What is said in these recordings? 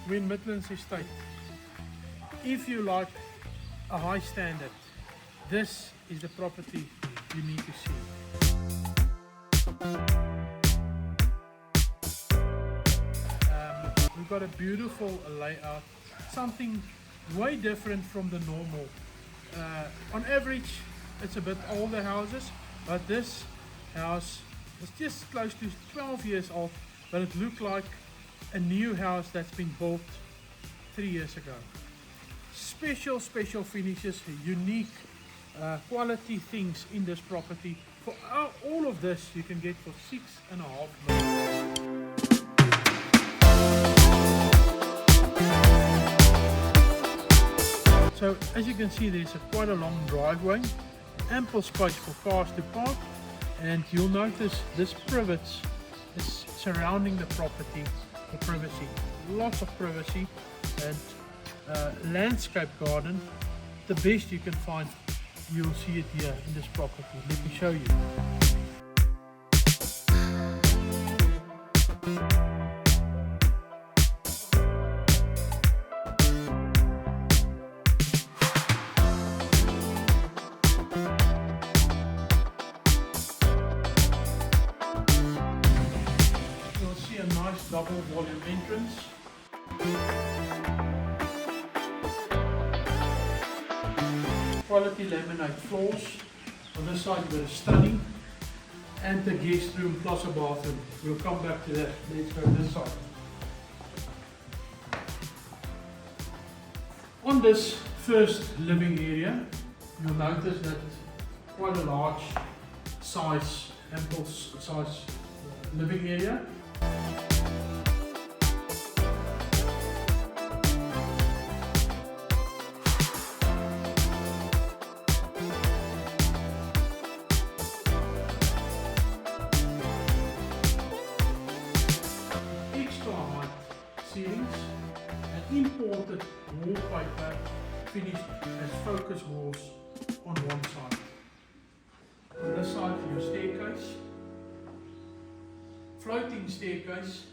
We're in Midlands Estate. If you like a high standard, this is the property you need to see. We've got a beautiful layout, something way different from the normal. On average, it's a bit older houses, but this house is just close to 12 years old, but it looked like a new house that's been built 3 years ago. Special finishes, unique quality things in this property. For all of this you can get for $6.5 million. So as you can see, there's quite a long driveway, ample space for cars to park, and you'll notice this privet is surrounding the property for privacy. Lots of privacy, and landscape garden, the best you can find. You'll see it here in this property. Let me show you. You'll see a nice double volume entrance. Quality laminate floors. On this side you've got a study and the guest room plus a bathroom. We'll come back to that. Let's go this side. On this first living area, you'll notice that quite a large size, ample size living area. Ceilings and imported wallpaper finished as focus walls on one side. On this side, your staircase, floating staircase.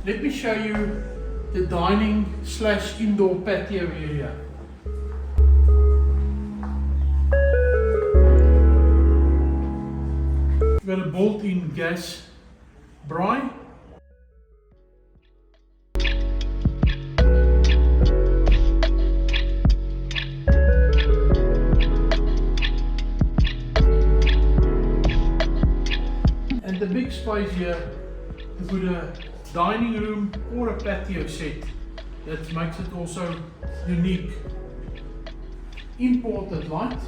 Let me show you the dining / indoor patio area. We've got a built-in gas braai. And the big space here to put a dining room or a patio set that makes it also unique. Imported light.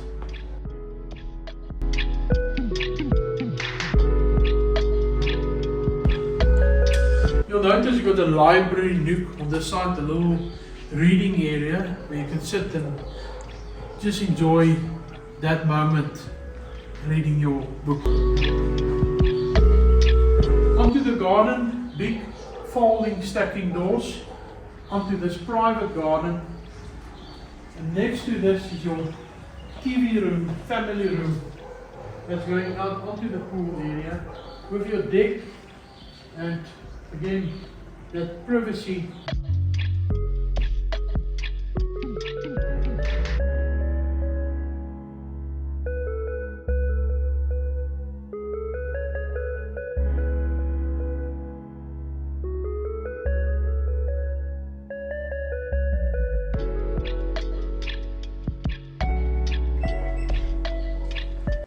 You'll notice you've got a library nook on this side, a little reading area where you can sit and just enjoy that moment reading your book. Onto the garden, big folding stacking doors, onto this private garden, and next to this is your TV room, family room, that's going out onto the pool area with your deck and again, that privacy.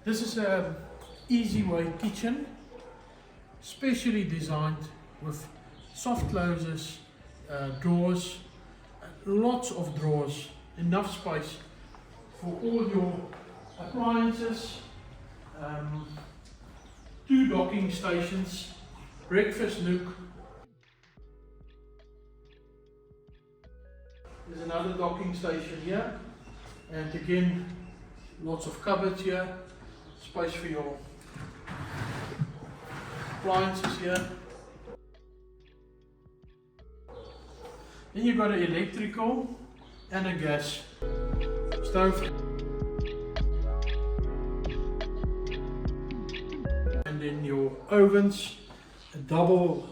This is an easy way kitchen, specially designed with soft closes, drawers, lots of drawers, enough space for all your appliances, 2 docking stations, breakfast nook. There's another docking station here, and again lots of cupboards here, space for your appliances here. Then you've got an electrical and a gas stove. And Then your ovens, a double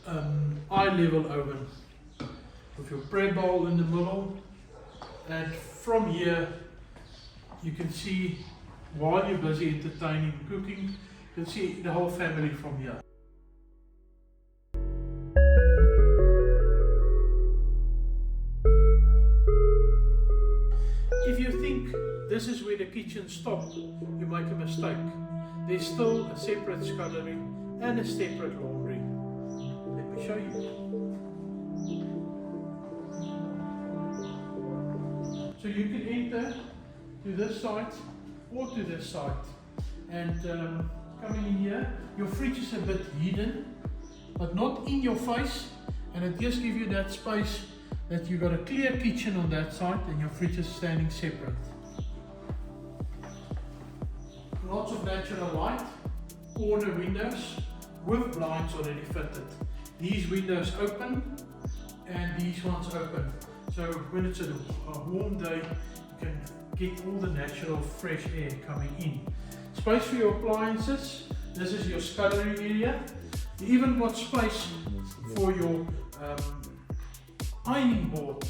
eye level oven with your bread bowl in the middle, and from here you can see, while you're busy entertaining, cooking, you can see the whole family from here. If you think this is where the kitchen stopped, you make a mistake. There's still a separate scullery and a separate laundry. Let me show you. So you can enter to this side or to this side. And coming in here, your fridge is a bit hidden, but not in your face, and it just gives you that space that you've got a clear kitchen on that side and your fridge is standing separate. Lots of natural light, corner windows with blinds already fitted. These windows open and these ones open. So when it's a warm day, you can get all the natural fresh air coming in. Space for your appliances. This is your scullery area. You even got space for your ironing board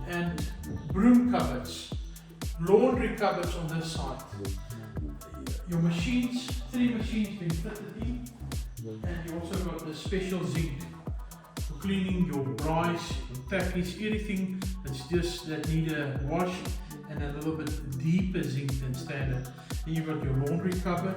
and broom cupboards, laundry cupboards on this side. Your machines, 3 machines being fitted in, and you also got the special zinc for cleaning your rice, your tackies, anything that need a wash, and a little bit deeper zinc than standard. Then you've got your laundry cupboard.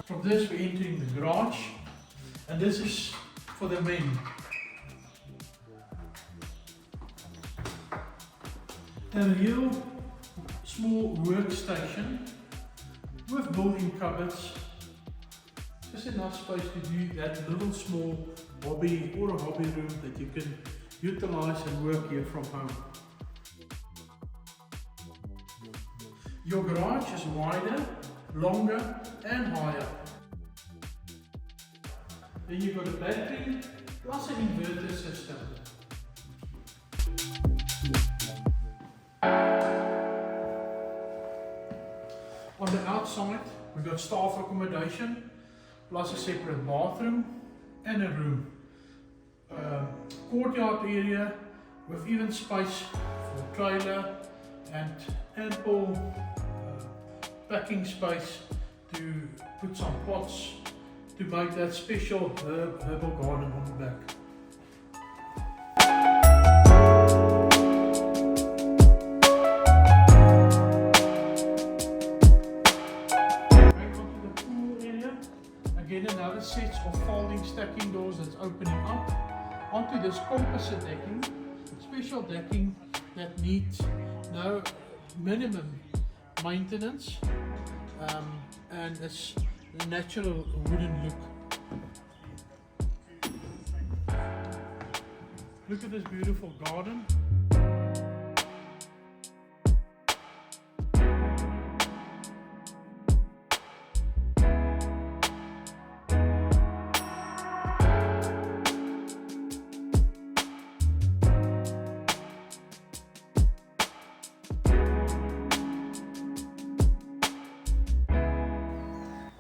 From this we're entering the garage, and this is for the men. A real small workstation with built-in cupboards. Just enough space to do that little small hobby or a hobby room that you can utilize and work here from home. Your garage is wider, longer and higher. Then you've got a battery plus an inverter system. On the outside we've got staff accommodation plus a separate bathroom and a room. Courtyard area with even space for trailer and ample packing space to put some pots to make that special herbal garden on the back. Back onto the pool area. Again, another set of folding stacking doors that's opening up onto this composite decking, special decking that needs no minimum maintenance, and it's the natural wooden look. Look at this beautiful garden.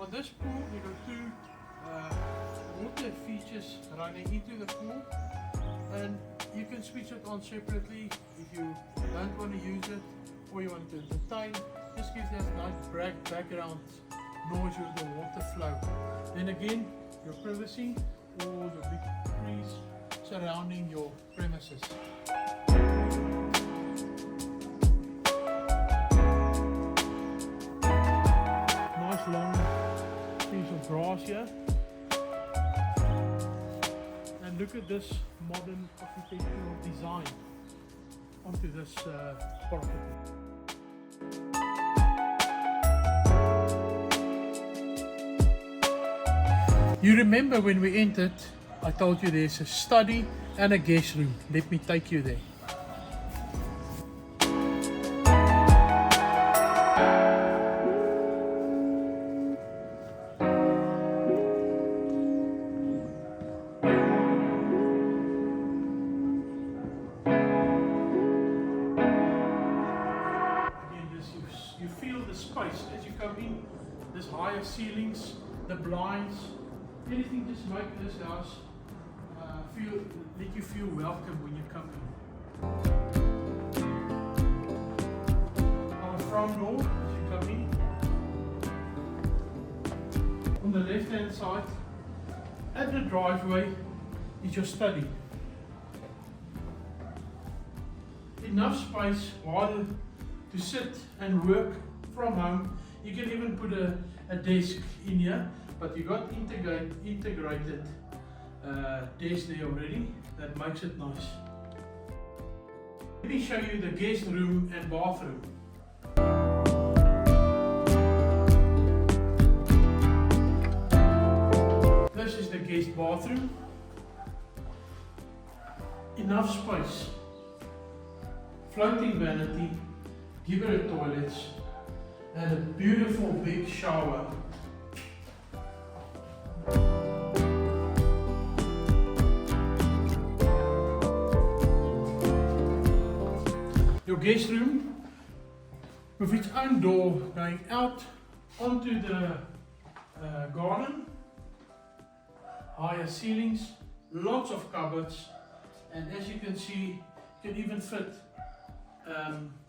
On this pool, we got 2 water features running into the pool, and you can switch it on separately if you don't want to use it or you want to entertain. Just gives that nice background noise with the water flow. Then again, your privacy or the big trees surrounding your premises. Nice long piece of grass here. And look at this modern architectural design onto this property. You remember when we entered, I told you there's a study and a guest room. Let me take you there. You feel the space as you come in. There's higher ceilings, the blinds, anything just make this house let you feel welcome when you come in. Our front door as you come in. On the left hand side, at the driveway is your study. Enough space while to sit and work from home. You can even put a desk in here, but you got integrated desk there already. That makes it nice. Let me show you the guest room and bathroom. This is the guest bathroom. Enough space. Floating vanity, Gourmet toilets, and a beautiful big shower. Your guest room with its own door going out onto the garden. Higher ceilings, lots of cupboards, and as you can see, you can even fit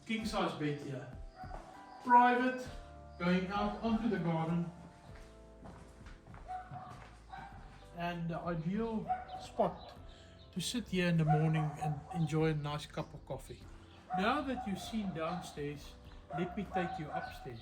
king size bed here. Private, going out onto the garden, and the ideal spot to sit here in the morning and enjoy a nice cup of coffee. Now that you've seen downstairs, let me take you upstairs.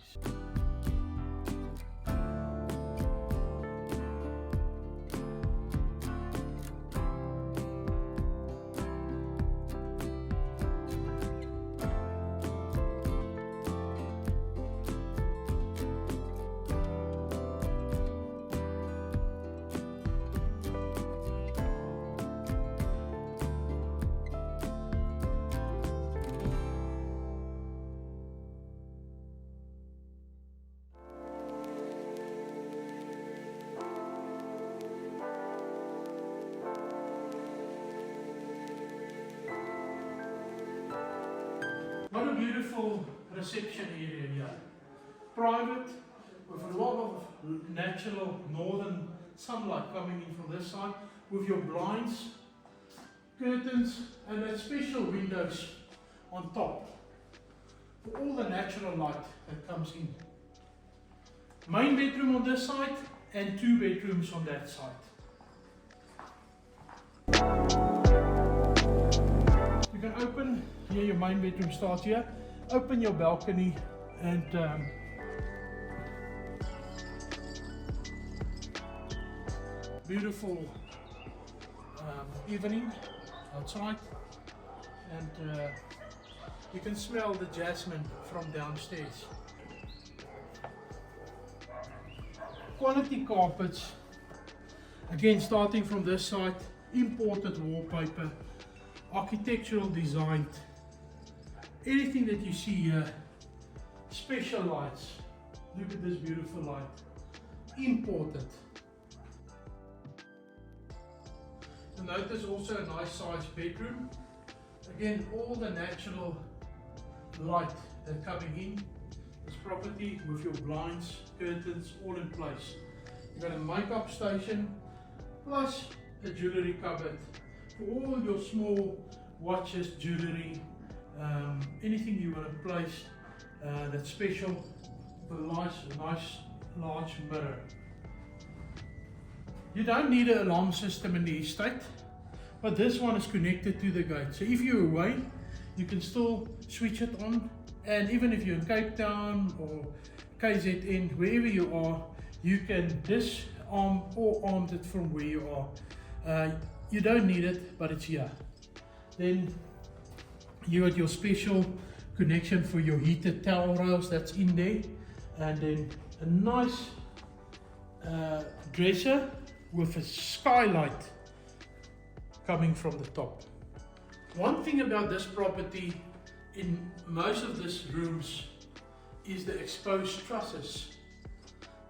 What a beautiful reception area here. Private, with a lot of natural northern sunlight coming in from this side, with your blinds, curtains, and that special windows on top for all the natural light that comes in. Main bedroom on this side and 2 bedrooms on that side. You can open here, your main bedroom starts here. Open your balcony and beautiful evening outside, and you can smell the jasmine from downstairs. Quality carpets, again starting from this side, imported wallpaper, architectural design. Anything that you see here, special lights. Look at this beautiful light, imported. And notice also a nice sized bedroom. Again, all the natural light that's coming in this property with your blinds, curtains, all in place. You've got a makeup station plus a jewelry cupboard for all your small watches, jewelry, anything you want to place that's special, with a nice large mirror. You don't need an alarm system in the estate, but this one is connected to the gate. So if you're away, you can still switch it on, and even if you're in Cape Town or KZN, wherever you are, you can disarm or arm it from where you are. You don't need it, but it's here. Then you got your special connection for your heated towel rails that's in there, and then a nice dresser with a skylight coming from the top. One thing about this property, in most of these rooms, is the exposed trusses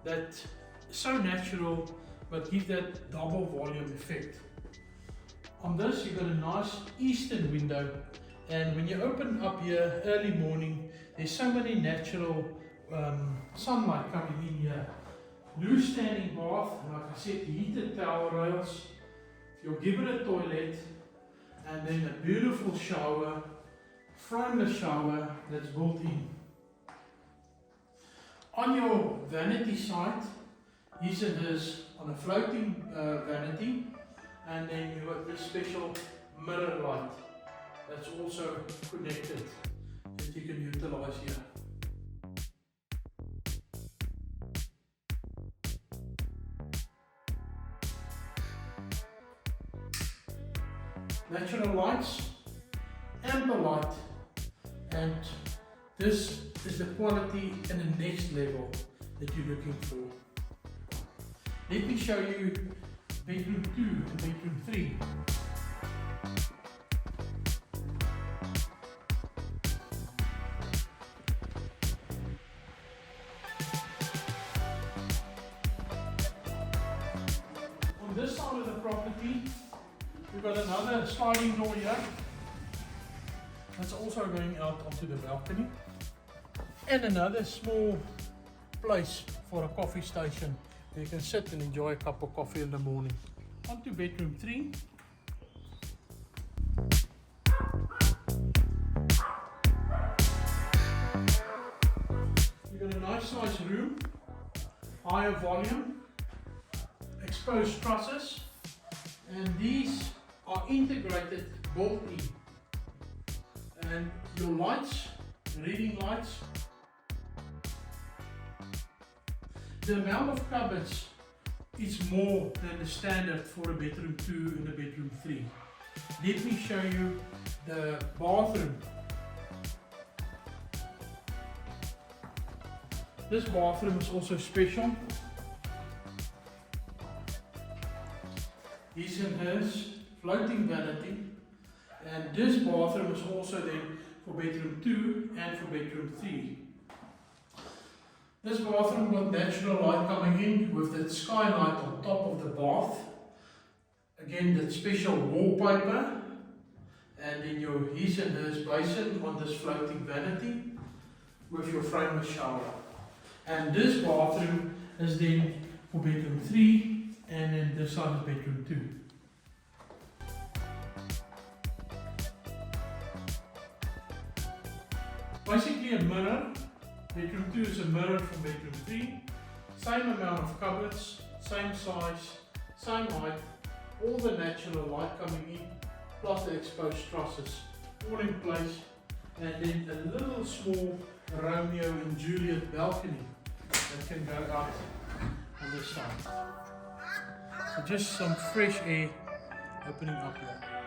that is so natural but give that double volume effect. On this you've got a nice eastern window, and when you open up here early morning, there's so many natural sunlight coming in here. Loose standing bath, like I said, heated towel rails, your Gourmet toilet, and then a beautiful shower, frameless shower that's built in. On your vanity side, here's it is on a floating vanity, and then you got this special mirror light that's also connected that you can utilize here. Natural lights, ample light, and this is the quality and the next level that you're looking for. Let me show you bedroom 2 and bedroom 3. On this side of the property, we've got another sliding door here that's also going out onto the balcony, and another small place for a coffee station where you can sit and enjoy a cup of coffee in the morning. On to bedroom 3. We've got a nice size room, higher volume, exposed trusses, and these are integrated built-in. And your lights, reading lights, the amount of cupboards is more than the standard for a bedroom 2 and a bedroom 3. Let me show you the bathroom. This bathroom is also special. His and hers floating vanity, and this bathroom is also then for bedroom 2 and for bedroom 3. This bathroom got natural light coming in with that skylight on top of the bath. Again, that special wallpaper, and then your his and hers basin on this floating vanity with your frameless shower. And this bathroom is then for bedroom 3, and then this side is bedroom 2. Basically a mirror. Bedroom 2 is a mirror from bedroom 3. Same amount of cupboards, same size, same height, all the natural light coming in, plus the exposed trusses, all in place, and then a little small Romeo and Juliet balcony that can go out on this side. So just some fresh air opening up here.